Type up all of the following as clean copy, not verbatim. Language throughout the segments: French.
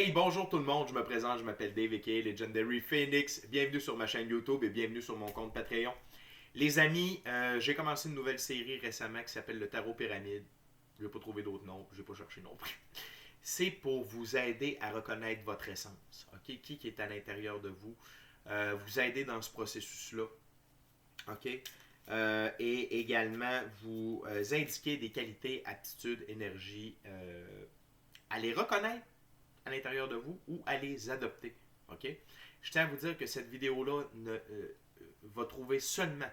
Hey, bonjour tout le monde, je me présente, je m'appelle Dave aka Legendary Phoenix. Bienvenue sur ma chaîne YouTube et bienvenue sur mon compte Patreon. Les amis, j'ai commencé une nouvelle série récemment qui s'appelle le Tarot Pyramide. Je n'ai pas trouvé d'autres noms, je n'ai pas cherché non plus. C'est pour vous aider à reconnaître votre essence. Ok, qui est à l'intérieur de vous. Vous aider dans ce processus-là. Ok. Et également vous indiquer des qualités, aptitudes, énergie, à les reconnaître à l'intérieur de vous ou à les adopter. OK? Je tiens à vous dire que cette vidéo-là va trouver seulement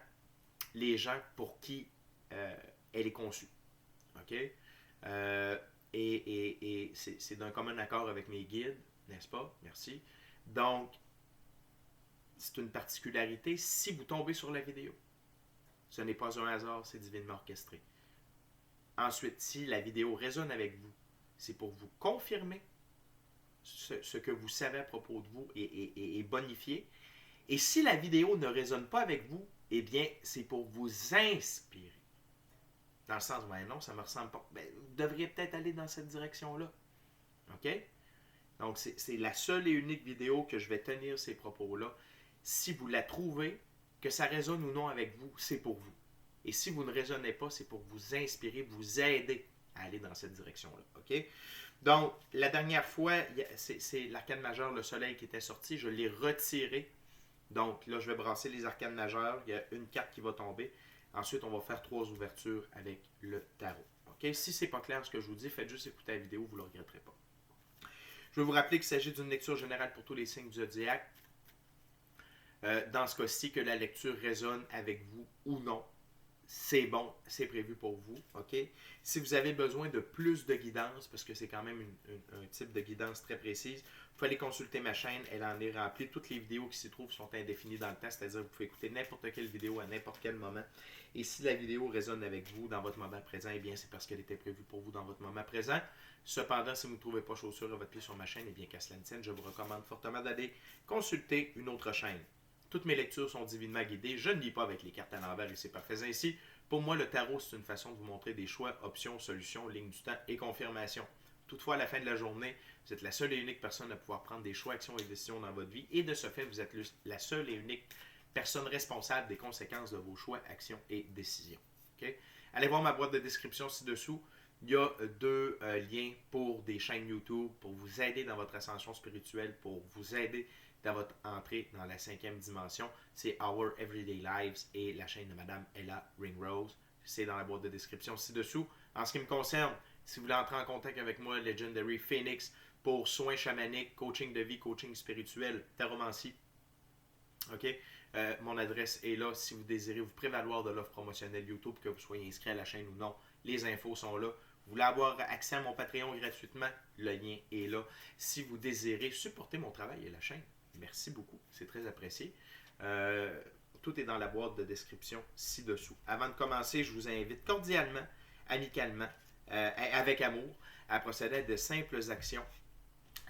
les gens pour qui elle est conçue. OK? Et c'est d'un commun accord avec mes guides, n'est-ce pas? Merci. Donc, c'est une particularité. Si vous tombez sur la vidéo, ce n'est pas un hasard, c'est divinement orchestré. Ensuite, si la vidéo résonne avec vous, c'est pour vous confirmer ce que vous savez à propos de vous et bonifier. Et si la vidéo ne résonne pas avec vous, eh bien, c'est pour vous inspirer. Dans le sens, ben non, ça me ressemble pas. Ben, vous devriez peut-être aller dans cette direction-là. OK? Donc, c'est la seule et unique vidéo que je vais tenir ces propos-là. Si vous la trouvez, que ça résonne ou non avec vous, c'est pour vous. Et si vous ne résonnez pas, c'est pour vous inspirer, vous aider à aller dans cette direction-là. OK? Donc, la dernière fois, c'est l'arcane majeure, le soleil qui était sorti. Je l'ai retiré. Donc, là, je vais brasser les arcanes majeures. Il y a une carte qui va tomber. Ensuite, on va faire 3 ouvertures avec le tarot. OK? Si ce n'est pas clair ce que je vous dis, faites juste écouter la vidéo, vous ne le regretterez pas. Je vais vous rappeler qu'il s'agit d'une lecture générale pour tous les signes du zodiaque. Dans ce cas-ci, que la lecture résonne avec vous ou non, c'est bon, c'est prévu pour vous. OK? Si vous avez besoin de plus de guidance, parce que c'est quand même un type de guidance très précise, vous pouvez aller consulter ma chaîne, elle en est remplie. Toutes les vidéos qui s'y trouvent sont indéfinies dans le temps, c'est-à-dire que vous pouvez écouter n'importe quelle vidéo à n'importe quel moment. Et si la vidéo résonne avec vous dans votre moment présent, eh bien c'est parce qu'elle était prévue pour vous dans votre moment présent. Cependant, si vous ne trouvez pas chaussure à votre pied sur ma chaîne, eh bien qu'à cela ne tienne, je vous recommande fortement d'aller consulter une autre chaîne. Toutes mes lectures sont divinement guidées. Je ne lis pas avec les cartes à l'envers et c'est parfait ainsi. Pour moi, le tarot, c'est une façon de vous montrer des choix, options, solutions, lignes du temps et confirmations. Toutefois, à la fin de la journée, vous êtes la seule et unique personne à pouvoir prendre des choix, actions et décisions dans votre vie. Et de ce fait, vous êtes la seule et unique personne responsable des conséquences de vos choix, actions et décisions. Okay? Allez voir ma boîte de description ci-dessous. Il y a 2 liens pour des chaînes YouTube, pour vous aider dans votre ascension spirituelle, pour vous aider dans votre entrée dans la 5e dimension. C'est Our Everyday Lives et la chaîne de Madame Ella Ringrose. C'est dans la boîte de description ci-dessous. En ce qui me concerne, si vous voulez entrer en contact avec moi, Legendary Phoenix, pour soins chamaniques, coaching de vie, coaching spirituel, taromancie. OK? Mon adresse est là si vous désirez vous prévaloir de l'offre promotionnelle YouTube, que vous soyez inscrit à la chaîne ou non. Les infos sont là. Vous voulez avoir accès à mon Patreon gratuitement, le lien est là. Si vous désirez supporter mon travail et la chaîne, merci beaucoup, c'est très apprécié. Tout est dans la boîte de description ci-dessous. Avant de commencer, je vous invite cordialement, amicalement, avec amour, à procéder à de simples actions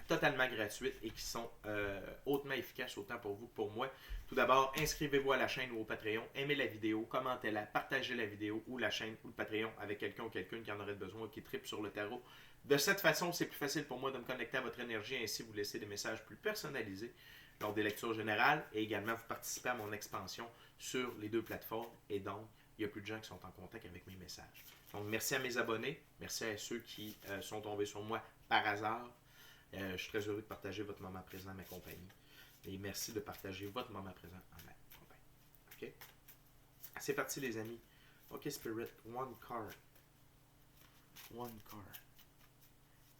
totalement gratuites et qui sont hautement efficaces autant pour vous que pour moi. Tout d'abord, inscrivez-vous à la chaîne ou au Patreon, aimez la vidéo, commentez-la, partagez la vidéo ou la chaîne ou le Patreon avec quelqu'un ou quelqu'une qui en aurait besoin ou qui tripe sur le tarot. De cette façon, c'est plus facile pour moi de me connecter à votre énergie et ainsi vous laisser des messages plus personnalisés lors des lectures générales et également vous participez à mon expansion sur les 2 plateformes et donc il y a plus de gens qui sont en contact avec mes messages. Donc merci à mes abonnés, merci à ceux qui sont tombés sur moi par hasard. Je suis très heureux de partager votre moment présent en ma compagnie. Et merci de partager votre moment présent en ma compagnie. OK? C'est parti les amis. OK Spirit, one card. One card.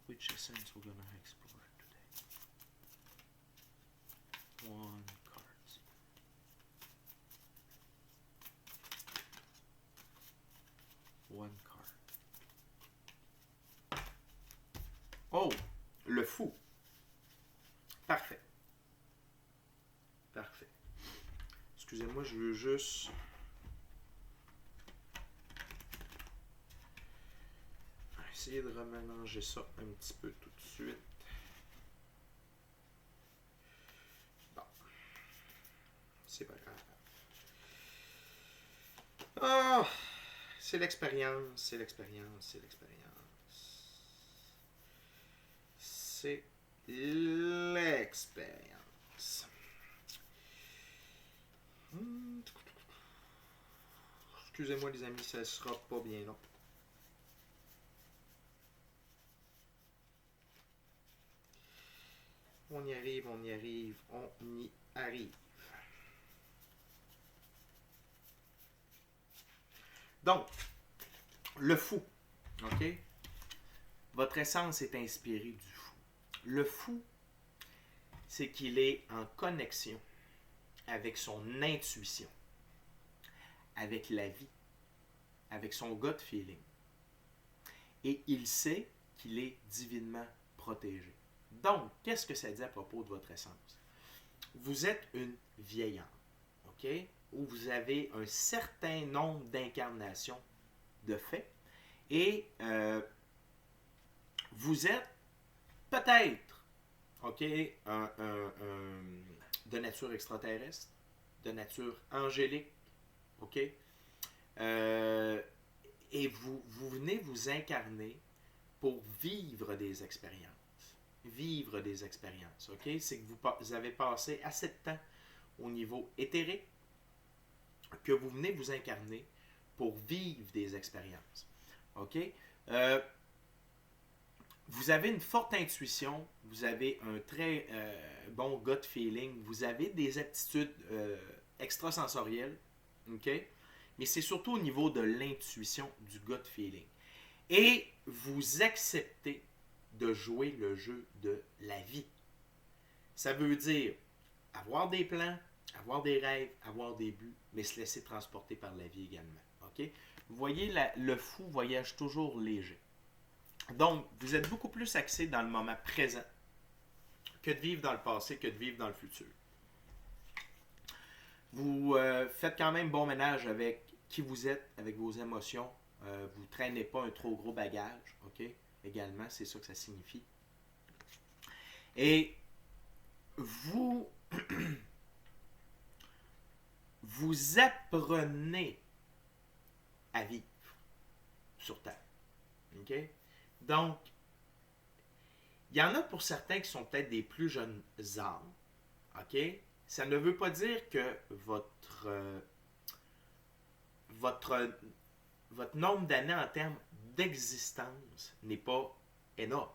Which essence we're gonna explore today? One card. One card. Oh! Le fou. Parfait. Parfait. Excusez-moi, je veux juste... essayer de remélanger ça un petit peu tout de suite. Bon. C'est pas grave. Ah! C'est l'expérience, c'est l'expérience, c'est l'expérience. C'est l'expérience. Excusez-moi les amis, ça sera pas bien long. On y arrive, on y arrive, on y arrive. Donc, le fou, ok? Votre essence est inspirée du fou. Le fou, c'est qu'il est en connexion avec son intuition, avec la vie, avec son gut feeling. Et il sait qu'il est divinement protégé. Donc, qu'est-ce que ça dit à propos de votre essence? Vous êtes une vieille âme, ok? Où vous avez un certain nombre d'incarnations de fait. Et vous êtes peut-être, ok, de nature extraterrestre, de nature angélique, ok? Et vous venez vous incarner pour vivre des expériences. Vivre des expériences, ok? C'est que vous avez passé assez de temps au niveau éthérique que vous venez vous incarner pour vivre des expériences, ok? Vous avez une forte intuition, vous avez un très bon gut feeling, vous avez des aptitudes extrasensorielles, ok? Mais c'est surtout au niveau de l'intuition, du gut feeling. Et vous acceptez de jouer le jeu de la vie. Ça veut dire avoir des plans, avoir des rêves, avoir des buts, mais se laisser transporter par la vie également, ok? Vous voyez, le fou voyage toujours léger. Donc, vous êtes beaucoup plus axé dans le moment présent que de vivre dans le passé, que de vivre dans le futur. Vous faites quand même bon ménage avec qui vous êtes, avec vos émotions. Vous ne traînez pas un trop gros bagage, ok? Également, c'est ça que ça signifie. Et vous, vous apprenez à vivre sur Terre, ok? Donc, il y en a pour certains qui sont peut-être des plus jeunes âmes, ok? Ça ne veut pas dire que votre nombre d'années en termes d'existence n'est pas énorme.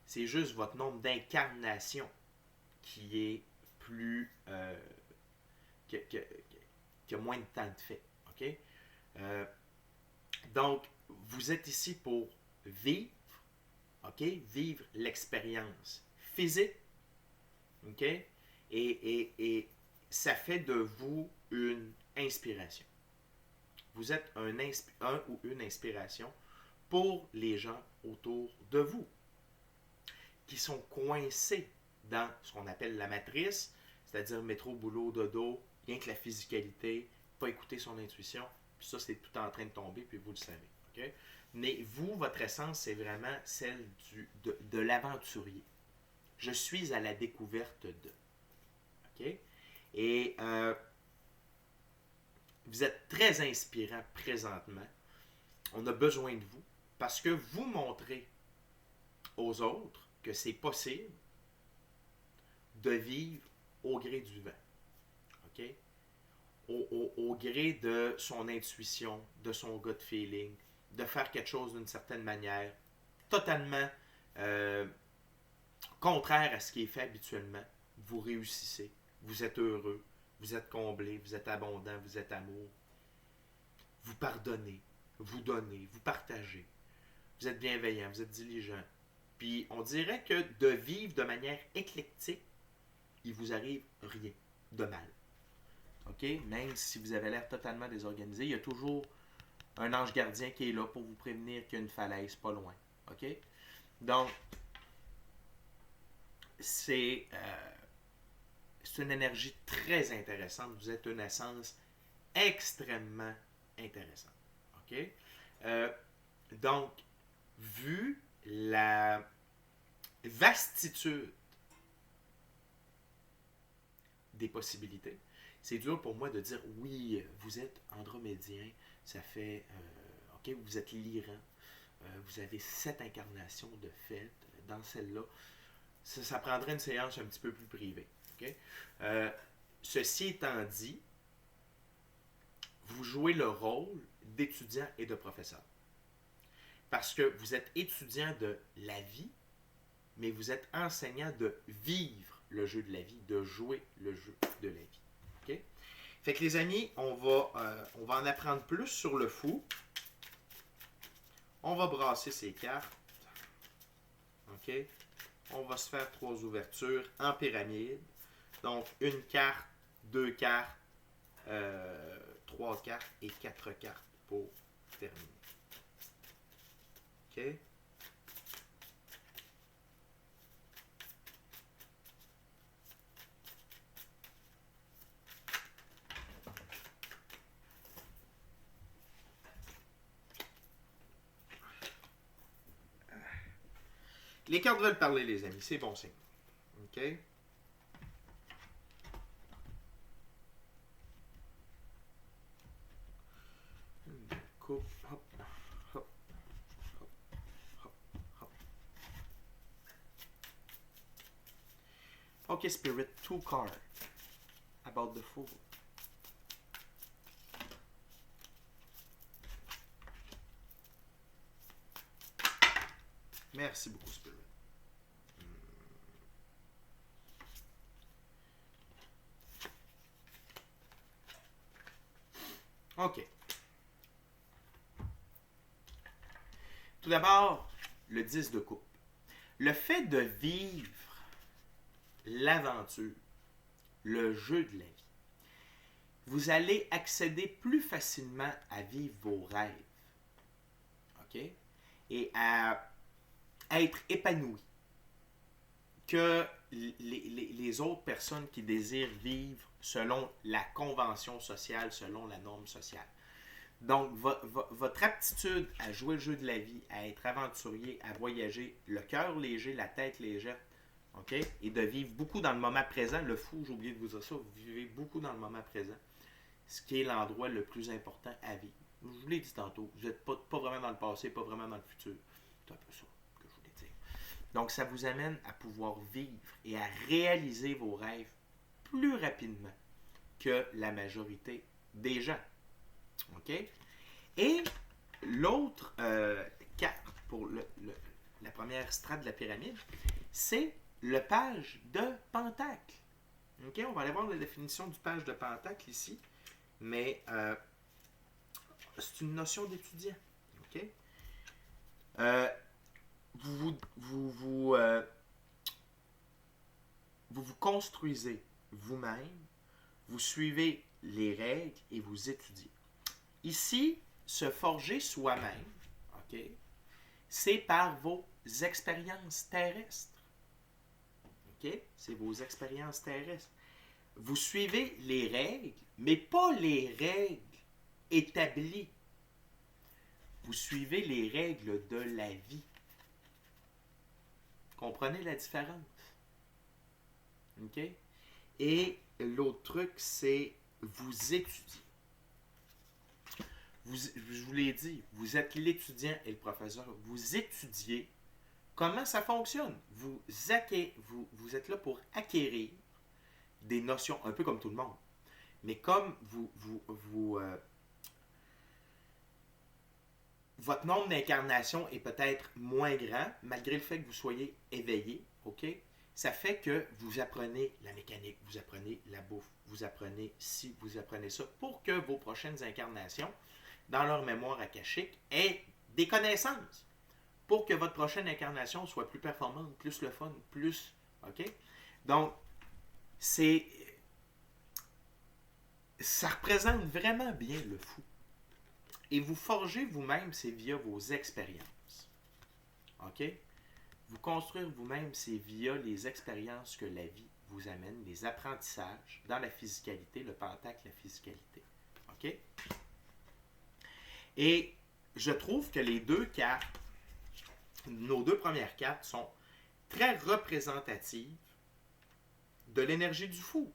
C'est juste votre nombre d'incarnations qui est plus... qui a moins de temps de fait, ok? Donc, vous êtes ici pour vivre, ok? Vivre l'expérience physique, ok? Et ça fait de vous une inspiration. Vous êtes un ou une inspiration pour les gens autour de vous qui sont coincés dans ce qu'on appelle la matrice, c'est-à-dire métro, boulot, dodo, rien que la physicalité, pas écouter son intuition, puis ça, c'est tout en train de tomber, puis vous le savez. Okay? Mais vous, votre essence, c'est vraiment celle de l'aventurier. Je suis à la découverte de. Okay? Et vous êtes très inspirant présentement. On a besoin de vous parce que vous montrez aux autres que c'est possible de vivre au gré du vent. OK? Au gré de son intuition, de son gut feeling, de faire quelque chose d'une certaine manière, totalement contraire à ce qui est fait habituellement. Vous réussissez, vous êtes heureux, vous êtes comblé, vous êtes abondant, vous êtes amour. Vous pardonnez, vous donnez, vous partagez. Vous êtes bienveillant, vous êtes diligent. Puis on dirait que de vivre de manière éclectique, il vous arrive rien de mal. OK? Même si vous avez l'air totalement désorganisé, il y a toujours un ange gardien qui est là pour vous prévenir qu'il y a une falaise pas loin. OK? Donc, c'est une énergie très intéressante. Vous êtes une essence extrêmement intéressante. OK? Donc, vu la vastitude des possibilités, c'est dur pour moi de dire oui, vous êtes andromédien, ça fait ok, vous êtes lyran, vous avez 7 incarnations de fait dans celle-là. ça prendrait une séance un petit peu plus privée. Okay? Ceci étant dit, vous jouez le rôle d'étudiant et de professeur. Parce que vous êtes étudiant de la vie, mais vous êtes enseignant de vivre le jeu de la vie, de jouer le jeu de la vie. Okay? Fait que les amis, on va en apprendre plus sur le fou. On va brasser ces cartes. OK? On va se faire 3 ouvertures en pyramide. Donc, une carte, 2 cartes, 3 cartes et 4 cartes pour terminer. OK? Les cartes veulent parler, les amis. C'est bon signe. OK? Coupe. Hop, hop, hop, hop, hop. OK, Spirit. 2 cards about the Fool. Merci beaucoup, Spirit. OK. Tout d'abord, le 10 de coupe. Le fait de vivre l'aventure, le jeu de la vie, vous allez accéder plus facilement à vivre vos rêves. OK? Et à être épanoui que les autres personnes qui désirent vivre selon la convention sociale, selon la norme sociale. Donc, votre aptitude à jouer le jeu de la vie, à être aventurier, à voyager, le cœur léger, la tête légère, OK? Et de vivre beaucoup dans le moment présent. Le fou, j'ai oublié de vous dire ça, vous vivez beaucoup dans le moment présent, ce qui est l'endroit le plus important à vivre. Je vous l'ai dit tantôt, vous n'êtes pas vraiment dans le passé, pas vraiment dans le futur. C'est un peu ça que je voulais dire. Donc, ça vous amène à pouvoir vivre et à réaliser vos rêves plus rapidement que la majorité des gens. OK? Et l'autre carte pour la première strate de la pyramide, c'est le page de Pentacle. OK? On va aller voir la définition du page de Pentacle ici. Mais c'est une notion d'étudiant. OK? Vous vous construisez vous-même, vous suivez les règles et vous étudiez. Ici, se forger soi-même, OK, c'est par vos expériences terrestres. OK? C'est vos expériences terrestres. Vous suivez les règles, mais pas les règles établies. Vous suivez les règles de la vie. Comprenez la différence? OK? Et l'autre truc, c'est vous étudiez. Je vous l'ai dit, vous êtes l'étudiant et le professeur. Vous étudiez comment ça fonctionne. Vous êtes là pour acquérir des notions, un peu comme tout le monde. Mais comme votre nombre d'incarnations est peut-être moins grand, malgré le fait que vous soyez éveillé, OK? Ça fait que vous apprenez la mécanique, vous apprenez la bouffe, vous apprenez ci, vous apprenez ça, pour que vos prochaines incarnations, dans leur mémoire akashique, aient des connaissances, pour que votre prochaine incarnation soit plus performante, plus le fun, plus... OK? Donc, ça représente vraiment bien le fou. Et vous forgez vous-même, c'est via vos expériences. OK? Vous construire vous-même, c'est via les expériences que la vie vous amène, les apprentissages dans la physicalité, le pentacle, la physicalité. OK? Et je trouve que les deux cartes, nos deux premières cartes, sont très représentatives de l'énergie du fou.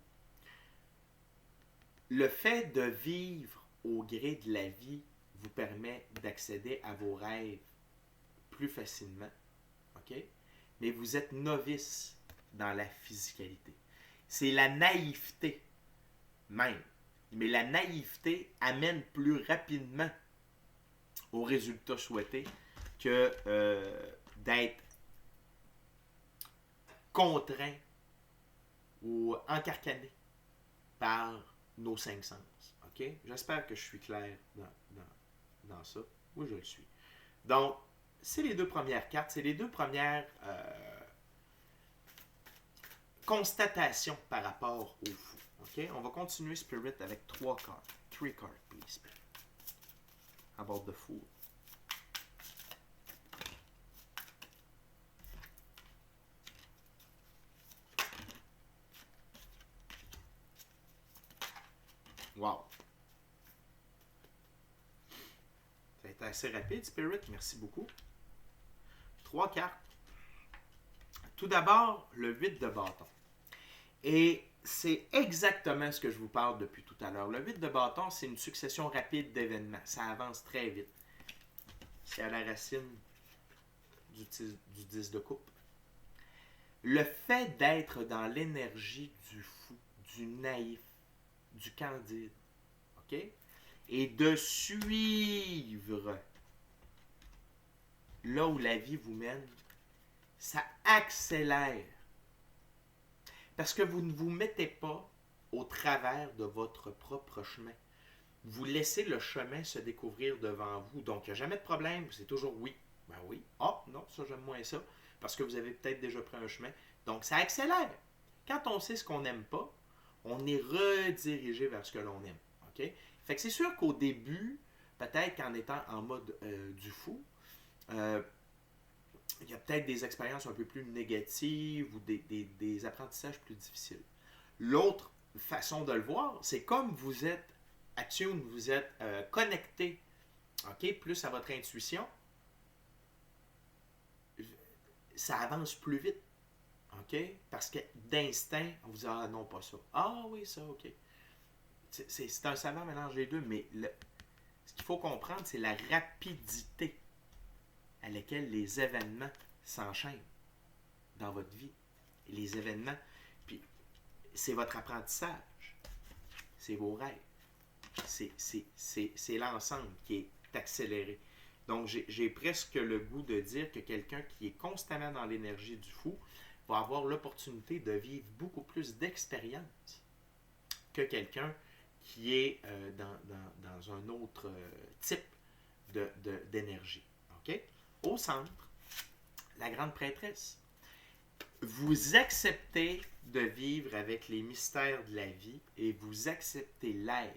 Le fait de vivre au gré de la vie vous permet d'accéder à vos rêves plus facilement. OK? Mais vous êtes novice dans la physicalité. C'est la naïveté même. Mais la naïveté amène plus rapidement au résultat souhaité que d'être contraint ou encarcané par nos cinq sens. OK? J'espère que je suis clair dans ça. Oui, je le suis. Donc, c'est les deux premières cartes, c'est les deux premières constatations par rapport au fou. OK? On va continuer Spirit avec 3 cartes. 3 cards, please, Spirit. How about the Fool? Wow! Ça a été assez rapide, Spirit. Merci beaucoup. 3 cartes. Tout d'abord, le 8 de bâton. Et c'est exactement ce que je vous parle depuis tout à l'heure. Le 8 de bâton, c'est une succession rapide d'événements. Ça avance très vite. C'est à la racine du 10 de coupe. Le fait d'être dans l'énergie du fou, du naïf, du candide, OK? Et de suivre là où la vie vous mène, ça accélère. Parce que vous ne vous mettez pas au travers de votre propre chemin. Vous laissez le chemin se découvrir devant vous. Donc, il n'y a jamais de problème. C'est toujours oui. Ben oui. Ah, non, ça, j'aime moins ça. Parce que vous avez peut-être déjà pris un chemin. Donc, ça accélère. Quand on sait ce qu'on n'aime pas, on est redirigé vers ce que l'on aime. OK? Fait que c'est sûr qu'au début, peut-être qu'en étant en mode du fou, il y a peut-être des expériences un peu plus négatives ou des apprentissages plus difficiles. L'autre façon de le voir, c'est comme vous êtes attune, vous êtes connecté, OK, plus à votre intuition, ça avance plus vite. OK? Parce que d'instinct, on vous dit ah non, pas ça. Ah oui, ça, OK. C'est un savant mélange des deux, mais ce qu'il faut comprendre, c'est la rapidité à laquelle les événements s'enchaînent dans votre vie. Et les événements, puis c'est votre apprentissage, c'est vos rêves, c'est l'ensemble qui est accéléré. Donc, j'ai presque le goût de dire que quelqu'un qui est constamment dans l'énergie du fou va avoir l'opportunité de vivre beaucoup plus d'expériences que quelqu'un qui est dans un autre type d'énergie. OK? Au centre, la grande prêtresse. Vous acceptez de vivre avec les mystères de la vie et vous acceptez l'aide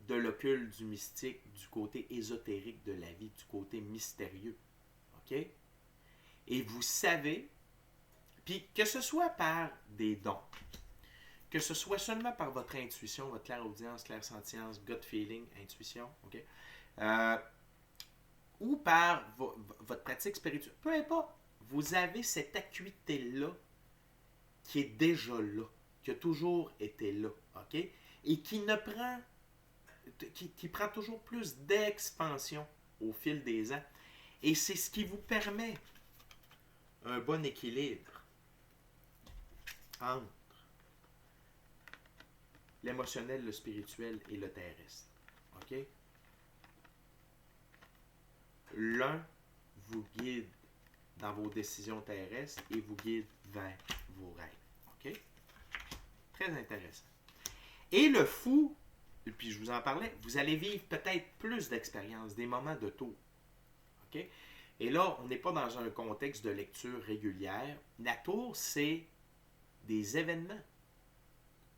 de l'occulte, du mystique, du côté ésotérique de la vie, du côté mystérieux. OK? Et vous savez, puis que ce soit par des dons, que ce soit seulement par votre intuition, votre clairaudience, clairsentience, gut feeling, intuition, OK? Ou par votre pratique spirituelle, peu importe, vous avez cette acuité-là qui est déjà là, qui a toujours été là, OK? Et qui ne prend, qui prend toujours plus d'expansion au fil des ans. Et c'est ce qui vous permet un bon équilibre entre l'émotionnel, le spirituel et le terrestre. OK? L'un vous guide dans vos décisions terrestres et vous guide vers vos rêves. OK? Très intéressant. Et le fou, et puis je vous en parlais, vous allez vivre peut-être plus d'expériences, des moments de tour. OK? Et là, on n'est pas dans un contexte de lecture régulière. La tour, c'est des événements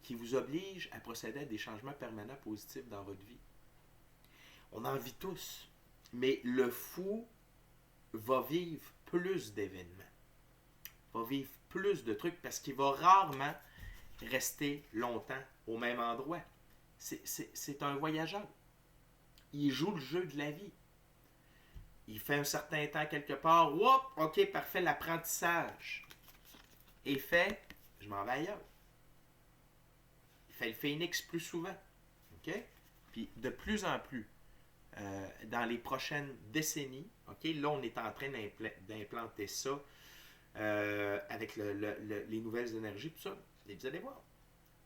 qui vous obligent à procéder à des changements permanents positifs dans votre vie. On en vit tous. Mais le fou va vivre plus d'événements, va vivre plus de trucs parce qu'il va rarement rester longtemps au même endroit. C'est un voyageur. Il joue le jeu de la vie. Il fait un certain temps quelque part. Whoop, OK, parfait, l'apprentissage est fait. Je m'en vais ailleurs. Il fait le phénix plus souvent. OK? Puis de plus en plus, dans les prochaines décennies, OK, là, on est en train d'implanter ça avec les nouvelles énergies, tout ça. Et vous allez voir,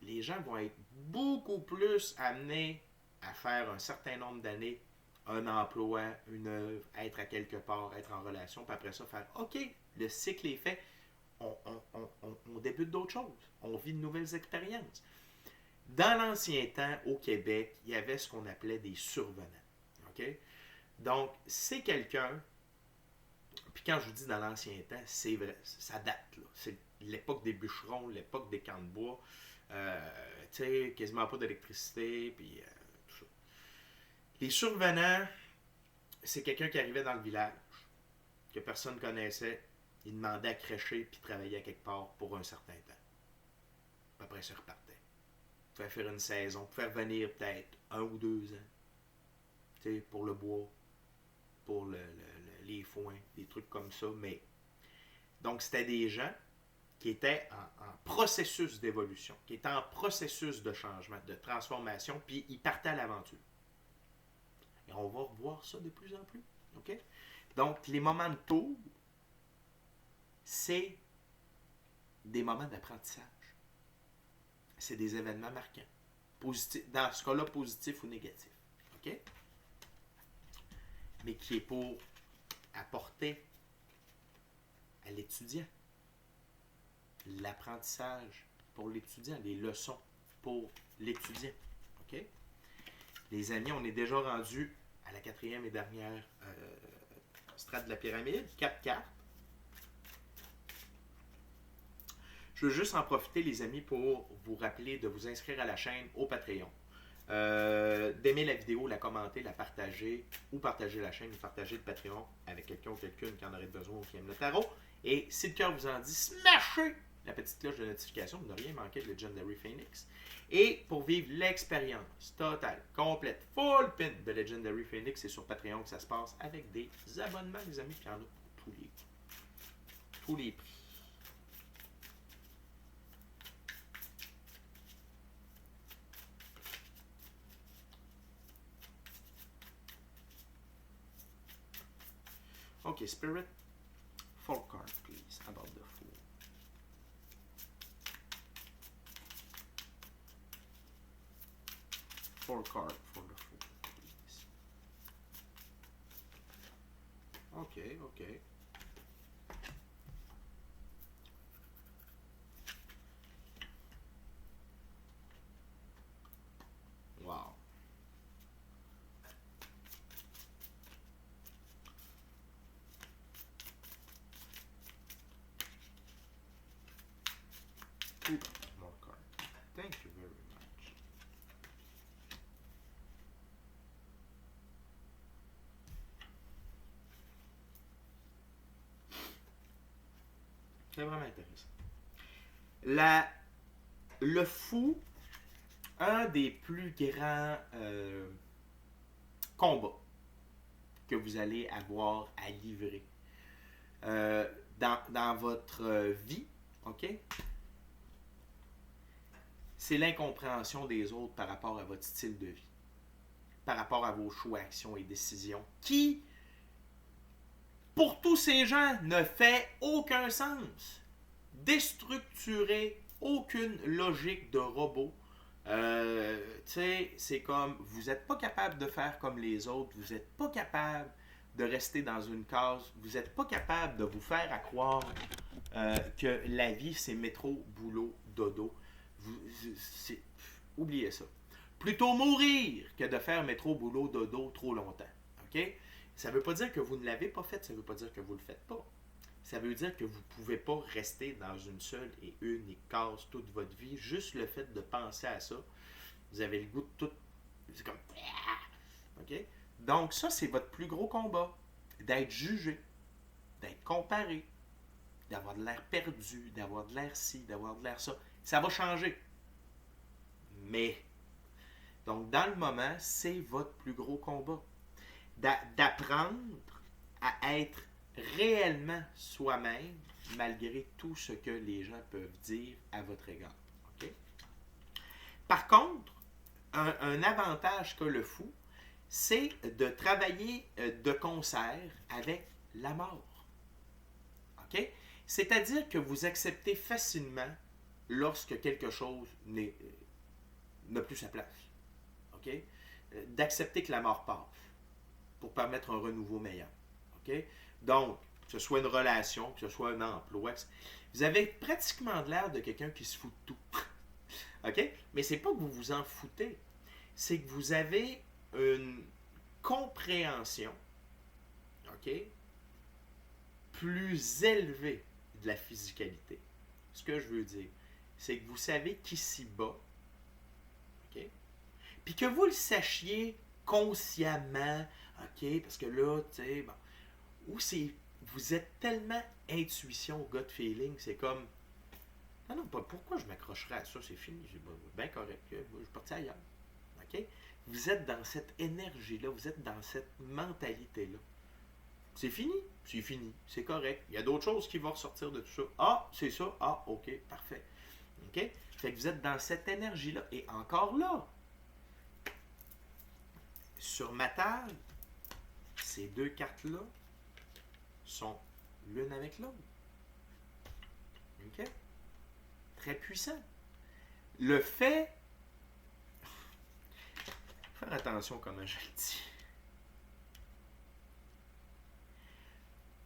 les gens vont être beaucoup plus amenés à faire un certain nombre d'années, un emploi, une œuvre, être à quelque part, être en relation, puis après ça, faire OK, le cycle est fait, on débute d'autres choses, on vit de nouvelles expériences. Dans l'ancien temps, au Québec, il y avait ce qu'on appelait des survenants. OK? Donc, c'est quelqu'un, puis quand je vous dis dans l'ancien temps, c'est vrai, ça date. Là. C'est l'époque des bûcherons, l'époque des camps de bois, tu sais, quasiment pas d'électricité, puis tout ça. Les survenants, c'est quelqu'un qui arrivait dans le village, que personne ne connaissait, il demandait à crêcher puis travailler à quelque part pour un certain temps. Puis après, ça repartait. Il pouvait faire une saison, il pouvait revenir peut-être 1 ou 2 ans, tu sais, pour le bois, pour les foins, des trucs comme ça. Mais donc, c'était des gens qui étaient en processus d'évolution, qui étaient en processus de changement, de transformation, puis ils partaient à l'aventure. Et on va revoir ça de plus en plus. OK? Donc, les moments de tour, c'est des moments d'apprentissage. C'est des événements marquants. Positif, dans ce cas-là, positif ou négatif. OK? Mais qui est pour apporter à l'étudiant l'apprentissage pour l'étudiant, les leçons pour l'étudiant. OK? Les amis, on est déjà rendu à la 4e et dernière strate de la pyramide, 4 cartes. Je veux juste en profiter, les amis, pour vous rappeler de vous inscrire à la chaîne au Patreon. D'aimer la vidéo, la commenter, la partager, ou partager la chaîne, ou partager le Patreon avec quelqu'un ou quelqu'une qui en aurait besoin ou qui aime le tarot. Et si le cœur vous en dit, smashez la petite cloche de notification pour ne rien manquer de Legendary Phoenix. Et pour vivre l'expérience totale, complète, full pin de Legendary Phoenix, c'est sur Patreon que ça se passe avec des abonnements, les amis, puis il y en a pour tous les prix. Okay, Spirit, 4 cards, please, about the Fool. Four cards for the Fool, please. Okay, okay. Wow. Two more cards. Thank you very much. C'est vraiment intéressant. Le fou, un des plus grands combats que vous allez avoir à livrer dans votre vie, OK? C'est l'incompréhension des autres par rapport à votre style de vie, par rapport à vos choix, actions et décisions, qui, pour tous ces gens, ne fait aucun sens. Déstructuré, aucune logique de robot. Tu sais, c'est comme, vous n'êtes pas capable de faire comme les autres, vous n'êtes pas capable de rester dans une case, vous n'êtes pas capable de vous faire à croire que la vie, c'est métro, boulot, dodo. Oubliez ça. Plutôt mourir que de faire métro, boulot, dodo trop longtemps. OK? Ça ne veut pas dire que vous ne l'avez pas fait, ça ne veut pas dire que vous ne le faites pas. Ça veut dire que vous ne pouvez pas rester dans une seule et unique case toute votre vie. Juste le fait de penser à ça, vous avez le goût de tout. C'est comme. OK? Donc, ça, c'est votre plus gros combat. D'être jugé, d'être comparé, d'avoir de l'air perdu, d'avoir de l'air ci, d'avoir de l'air ça. Ça va changer. Mais, donc, dans le moment, c'est votre plus gros combat. D'apprendre à être réellement soi-même malgré tout ce que les gens peuvent dire à votre égard. Okay? Par contre, un avantage qu'a le fou, c'est de travailler de concert avec la mort. Okay? C'est-à-dire que vous acceptez facilement lorsque quelque chose n'a plus sa place. OK? D'accepter que la mort passe pour permettre un renouveau meilleur. OK? Donc, que ce soit une relation, que ce soit un emploi, vous avez pratiquement de l'air de quelqu'un qui se fout de tout. OK? Mais c'est pas que vous vous en foutez. C'est que vous avez une compréhension, OK, plus élevée de la physicalité. Ce que je veux dire, c'est que vous savez qu'ici-bas, OK, puis que vous le sachiez consciemment, OK, parce que là, tu sais, bon, ou c'est, vous êtes tellement intuition, gut feeling, c'est comme, non, non, pourquoi je m'accrocherais à ça, c'est fini, c'est bien correct, moi, je suis parti ailleurs, OK? Vous êtes dans cette énergie-là, vous êtes dans cette mentalité-là. C'est fini, c'est correct. Il y a d'autres choses qui vont ressortir de tout ça. Ah, c'est ça, ah, ok, parfait. OK? Fait que vous êtes dans cette énergie-là. Et encore là, sur ma table, ces deux cartes-là sont l'une avec l'autre. OK? Très puissant. Le fait... Faire attention comment je le dis.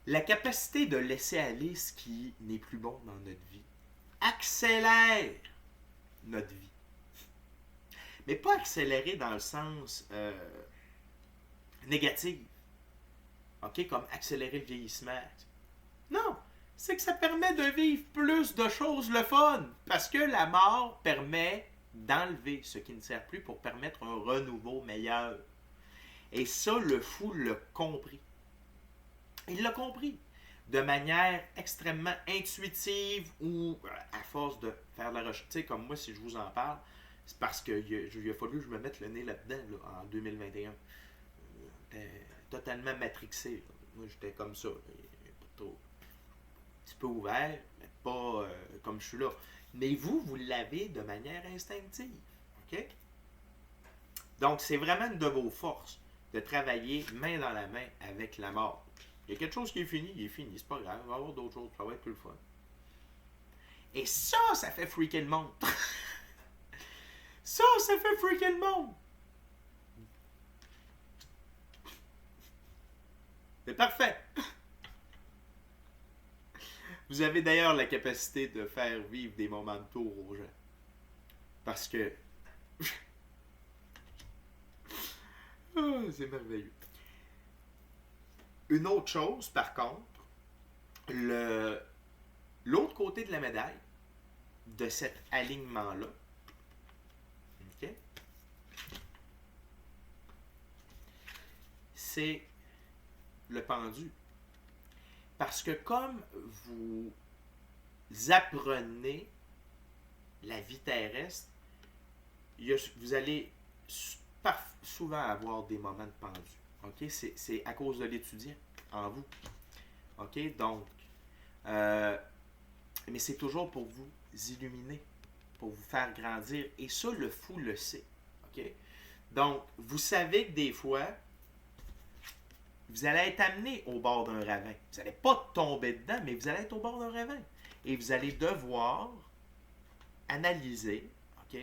La capacité de laisser aller ce qui n'est plus bon dans notre vie accélère notre vie. Mais pas accélérer dans le sens négatif. OK? Comme accélérer le vieillissement. Non! C'est que ça permet de vivre plus de choses le fun. Parce que la mort permet d'enlever ce qui ne sert plus pour permettre un renouveau meilleur. Et ça, le fou l'a compris. Il l'a compris. De manière extrêmement intuitive ou à force de faire de la recherche. Tu sais, comme moi, si je vous en parle, c'est parce qu'il a fallu que je me mette le nez là-dedans là, en 2021. J'étais totalement matrixé. Là. Moi, j'étais comme ça. Un petit peu ouvert, mais pas comme je suis là. Mais vous l'avez de manière instinctive. OK? Donc, c'est vraiment une de vos forces de travailler main dans la main avec la mort. Il y a quelque chose qui est fini, il est fini, c'est pas grave, il va y avoir d'autres choses, ça va être plus le fun. Et ça fait freaker le monde. ça fait freaker le monde. C'est parfait. Vous avez d'ailleurs la capacité de faire vivre des moments de tour aux gens. Parce que... oh, c'est merveilleux. Une autre chose, par contre, l'autre côté de la médaille, de cet alignement-là, OK, c'est le pendu. Parce que comme vous apprenez la vie terrestre, vous allez souvent avoir des moments de pendu. OK? C'est à cause de l'étudiant en vous. OK? Donc, mais c'est toujours pour vous illuminer, pour vous faire grandir. Et ça, le fou le sait. OK? Donc, vous savez que des fois, vous allez être amené au bord d'un ravin. Vous n'allez pas tomber dedans, mais vous allez être au bord d'un ravin. Et vous allez devoir analyser, OK?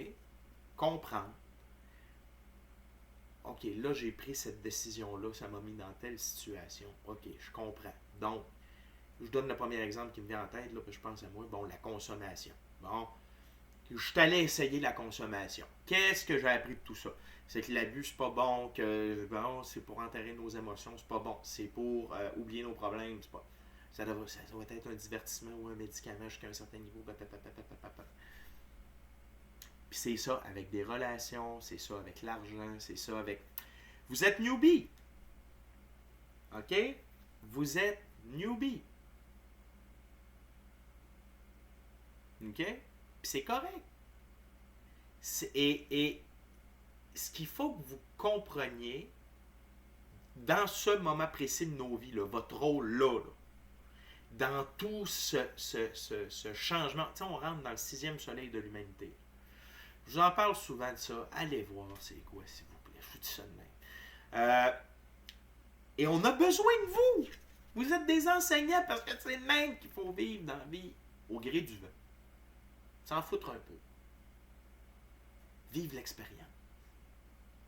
Comprendre. OK, là, j'ai pris cette décision-là, ça m'a mis dans telle situation. OK, je comprends. Donc, je donne le premier exemple qui me vient en tête, là, puis je pense à moi. Bon, la consommation. Bon, je suis allé essayer la consommation. Qu'est-ce que j'ai appris de tout ça? C'est que l'abus, c'est pas bon, que bon, c'est pour enterrer nos émotions, c'est pas bon. C'est pour oublier nos problèmes, c'est pas... Ça doit être un divertissement ou un médicament jusqu'à un certain niveau. Puis c'est ça avec des relations, c'est ça avec l'argent, c'est ça avec... Vous êtes newbie. OK? Vous êtes newbie. OK? Puis c'est correct. Et ce qu'il faut que vous compreniez dans ce moment précis de nos vies, là, votre rôle là, dans tout ce changement, tu sais, on rentre dans le 6e soleil de l'humanité. Je vous en parle souvent de ça. Allez voir c'est quoi, s'il vous plaît. Je vous dis ça de même. Et on a besoin de vous. Vous êtes des enseignants parce que c'est le même qu'il faut vivre dans la vie au gré du vent. S'en foutre un peu. Vive l'expérience.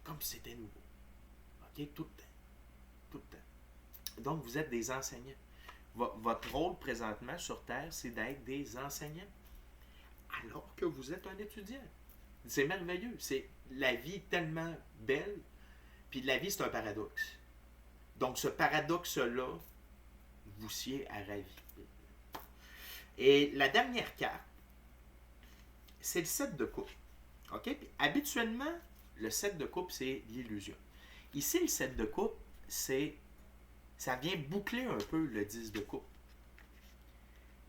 Comme si c'était nouveau. OK? Tout le temps. Tout le temps. Donc, vous êtes des enseignants. Votre rôle présentement sur Terre, c'est d'être des enseignants. Alors que vous êtes un étudiant. C'est merveilleux. La vie est tellement belle. Puis la vie, c'est un paradoxe. Donc, ce paradoxe-là, vous sied à ravi. Et la dernière carte, c'est le 7 de coupe. OK? Puis, habituellement, le 7 de coupe, c'est l'illusion. Ici, le 7 de coupe, ça vient boucler un peu le 10 de coupe.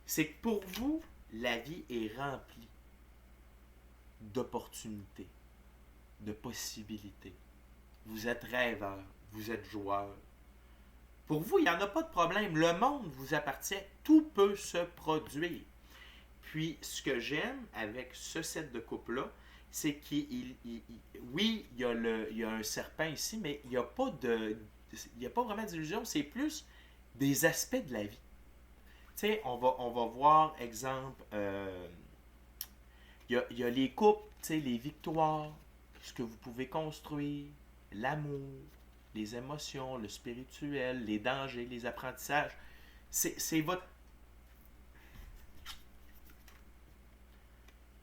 C'est que pour vous, la vie est remplie d'opportunités, de possibilités. Vous êtes rêveur, vous êtes joueur. Pour vous, il n'y en a pas de problème. Le monde vous appartient. Tout peut se produire. Puis, ce que j'aime avec ce set de coupe-là, c'est oui, il y a un serpent ici, mais il n'y a pas vraiment d'illusion. C'est plus des aspects de la vie. Tu sais, on va voir, exemple, il y a les coupes, tu sais, les victoires, ce que vous pouvez construire, l'amour, les émotions, le spirituel, les dangers, les apprentissages. C'est votre...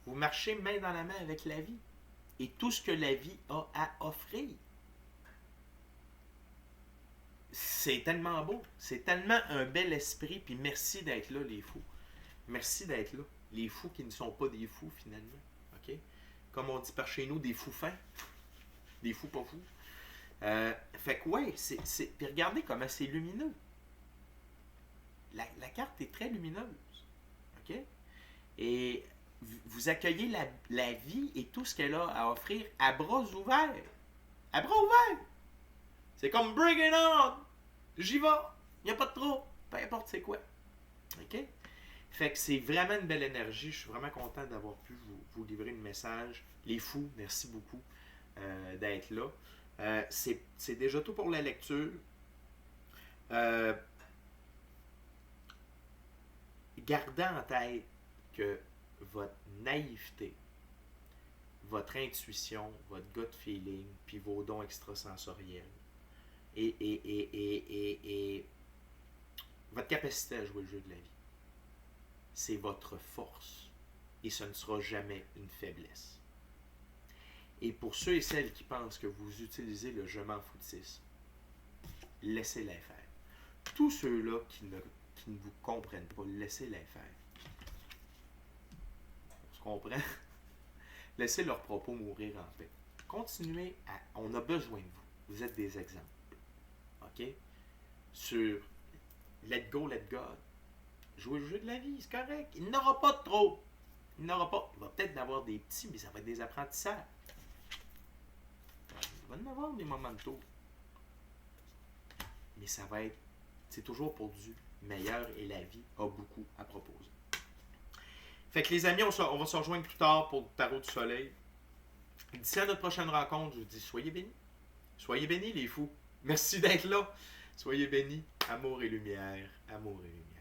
Vous marchez main dans la main avec la vie et tout ce que la vie a à offrir. C'est tellement beau. C'est tellement un bel esprit. Puis merci d'être là, les fous. Merci d'être là. Les fous qui ne sont pas des fous, finalement. OK? Comme on dit par chez nous, des fous fins. Des fous pas fous. Fait que ouais, puis regardez comment c'est lumineux. La carte est très lumineuse. OK? Et vous accueillez la vie et tout ce qu'elle a à offrir à bras ouverts. À bras ouverts! C'est comme bring it on! J'y vais! Il n'y a pas de trop. Peu importe c'est quoi. OK? Fait que c'est vraiment une belle énergie. Je suis vraiment content d'avoir pu vous livrer le message. Les fous, merci beaucoup d'être là. C'est déjà tout pour la lecture. Gardez en tête que votre naïveté, votre intuition, votre gut feeling, puis vos dons extrasensoriels et votre capacité à jouer le jeu de la vie, c'est votre force et ce ne sera jamais une faiblesse. Et pour ceux et celles qui pensent que vous utilisez le je m'en foutisme, laissez-les faire. Tous ceux-là qui ne vous comprennent pas, laissez-les faire. On se comprend? Laissez leurs propos mourir en paix. Continuez à... On a besoin de vous. Vous êtes des exemples. OK? Sur let go, let God. Jouez le jeu de la vie, c'est correct. Il n'aura pas de trop. Il n'aura pas. Il va peut-être en avoir des petits, mais ça va être des apprentissages. Il va en avoir des moments de tour. Mais ça va être... C'est toujours pour du meilleur et la vie a beaucoup à proposer. Fait que les amis, on va se rejoindre plus tard pour le tarot du soleil. D'ici à notre prochaine rencontre, je vous dis soyez bénis. Soyez bénis les fous. Merci d'être là. Soyez bénis. Amour et lumière. Amour et lumière.